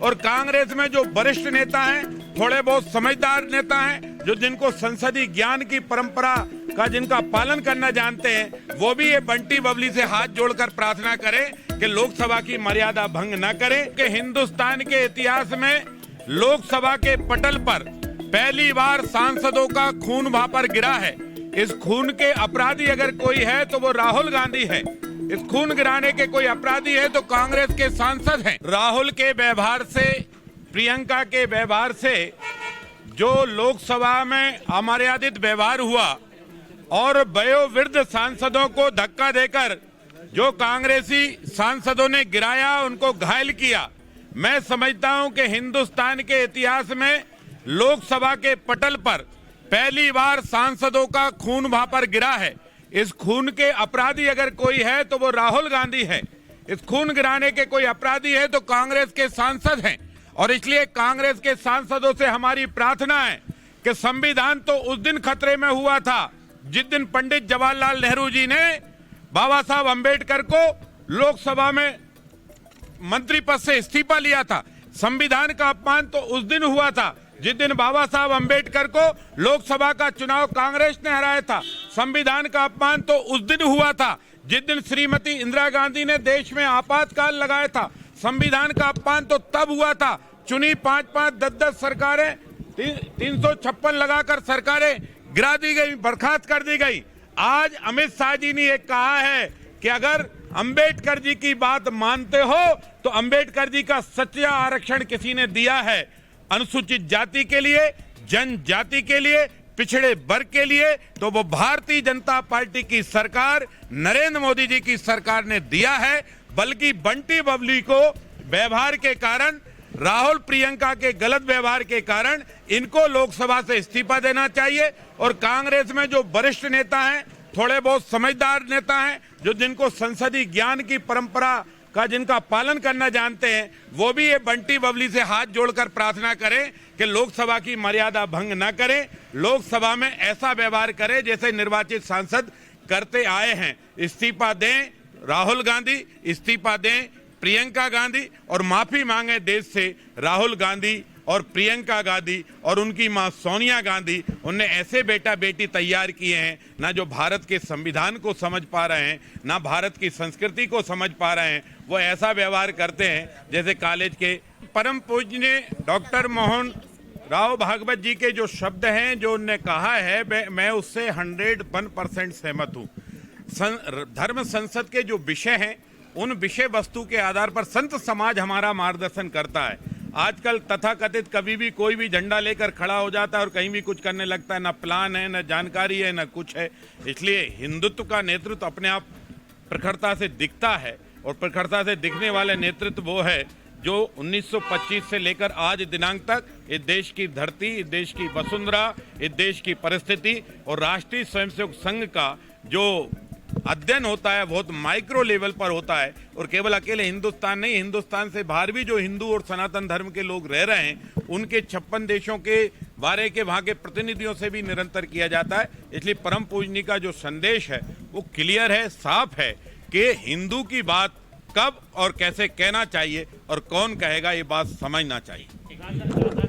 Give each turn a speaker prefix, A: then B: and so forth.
A: और कांग्रेस में जो वरिष्ठ नेता हैं, थोड़े बहुत समझदार नेता हैं, जो जिनको संसदीय ज्ञान की परंपरा का जिनका पालन करना जानते हैं, वो भी ये बंटी बबली से हाथ जोड़कर प्रार्थना करें कि लोकसभा की मर्यादा भंग न करें। कि हिंदुस्तान के इतिहास में लोकसभा के पटल पर पहली बार सांसदों का खून वहां पर गिरा है। इस खून के अपराधी अगर कोई है तो वो राहुल गांधी है। इस खून गिराने के कोई अपराधी है तो कांग्रेस के सांसद हैं। राहुल के व्यवहार से, प्रियंका के व्यवहार से जो लोकसभा में अमर्यादित व्यवहार हुआ और वयोवृद्ध सांसदों को धक्का देकर जो कांग्रेसी सांसदों ने गिराया, उनको घायल किया, मैं समझता हूं कि हिंदुस्तान के इतिहास में लोकसभा के पटल पर पहली बार सांसदों का खून वहां पर गिरा है। इस खून के अपराधी अगर कोई है तो वो राहुल गांधी है। इस खून गिराने के कोई अपराधी है तो कांग्रेस के सांसद हैं। और इसलिए कांग्रेस के सांसदों से हमारी प्रार्थना है कि संविधान तो उस दिन खतरे में हुआ था जिस दिन पंडित जवाहरलाल नेहरू जी ने बाबा साहब अंबेडकर को लोकसभा में मंत्री पद से इस्तीफा लिया था। संविधान का अपमान तो उस दिन हुआ था जिस दिन बाबा साहब अंबेडकर को लोकसभा का चुनाव कांग्रेस ने हराया था। संविधान का अपमान तो उस दिन हुआ था जिस दिन श्रीमती इंदिरा गांधी ने देश में आपातकाल लगाया था। संविधान का अपमान तो तब हुआ था, चुनी 5-5, 10-10 सरकारें, 356 लगाकर सरकारें गिरा दी गई, बर्खास्त कर दी गई। आज अमित शाह जी ने ये कहा है कि अगर अंबेडकर जी की बात मानते हो तो अंबेडकर जी का सच्चा आरक्षण किसी ने दिया है अनुसूचित जाति के लिए, जनजाति के लिए, पिछड़े वर्ग के लिए, तो वो भारतीय जनता पार्टी की सरकार, नरेंद्र मोदी जी की सरकार ने दिया है। बल्कि बंटी बबली को व्यवहार के कारण, राहुल प्रियंका के गलत व्यवहार के कारण इनको लोकसभा से इस्तीफा देना चाहिए। और कांग्रेस में जो वरिष्ठ नेता हैं, थोड़े बहुत समझदार नेता हैं, जो जिनको संसदीय ज्ञान की परंपरा का जिनका पालन करना जानते हैं, वो भी ये बंटी बबली से हाथ जोड़कर प्रार्थना करें कि लोकसभा की मर्यादा भंग न करें, लोकसभा में ऐसा व्यवहार करें जैसे निर्वाचित सांसद करते आए हैं। इस्तीफा दें राहुल गांधी, इस्तीफा दें प्रियंका गांधी और माफी मांगे देश से राहुल गांधी और प्रियंका गांधी और उनकी मां सोनिया गांधी। उनने ऐसे बेटा बेटी तैयार किए हैं ना जो भारत के संविधान को समझ पा रहे हैं, ना भारत की संस्कृति को समझ पा रहे हैं। वो ऐसा व्यवहार करते हैं जैसे कॉलेज के परम पूज्य डॉक्टर मोहन राव भागवत जी के जो शब्द हैं, जो उनने कहा है, मैं उससे 101% सहमत हूँ। धर्म संसद के जो विषय हैं, उन विषय वस्तु के आधार पर संत समाज हमारा मार्गदर्शन करता है। आजकल तथाकथित कभी भी कोई भी झंडा लेकर खड़ा हो जाता है और कहीं भी कुछ करने लगता है, ना प्लान है, ना जानकारी है, ना कुछ है। इसलिए हिंदुत्व का नेतृत्व अपने आप प्रखरता से दिखता है और प्रखरता से दिखने वाले नेतृत्व वो है जो 1925 से लेकर आज दिनांक तक इस देश की धरती, इस देश की वसुंधरा, इस देश की परिस्थिति और राष्ट्रीय स्वयंसेवक संघ का जो अध्ययन होता है बहुत माइक्रो लेवल पर होता है। और केवल अकेले हिंदुस्तान नहीं, हिंदुस्तान से बाहर भी जो हिंदू और सनातन धर्म के लोग रह रहे हैं, उनके 56 देशों के बारे के वहाँ के प्रतिनिधियों से भी निरंतर किया जाता है। इसलिए परम पूजनी का जो संदेश है वो क्लियर है, साफ है कि हिंदू की बात कब और कैसे कहना चाहिए और कौन कहेगा, ये बात समझना चाहिए।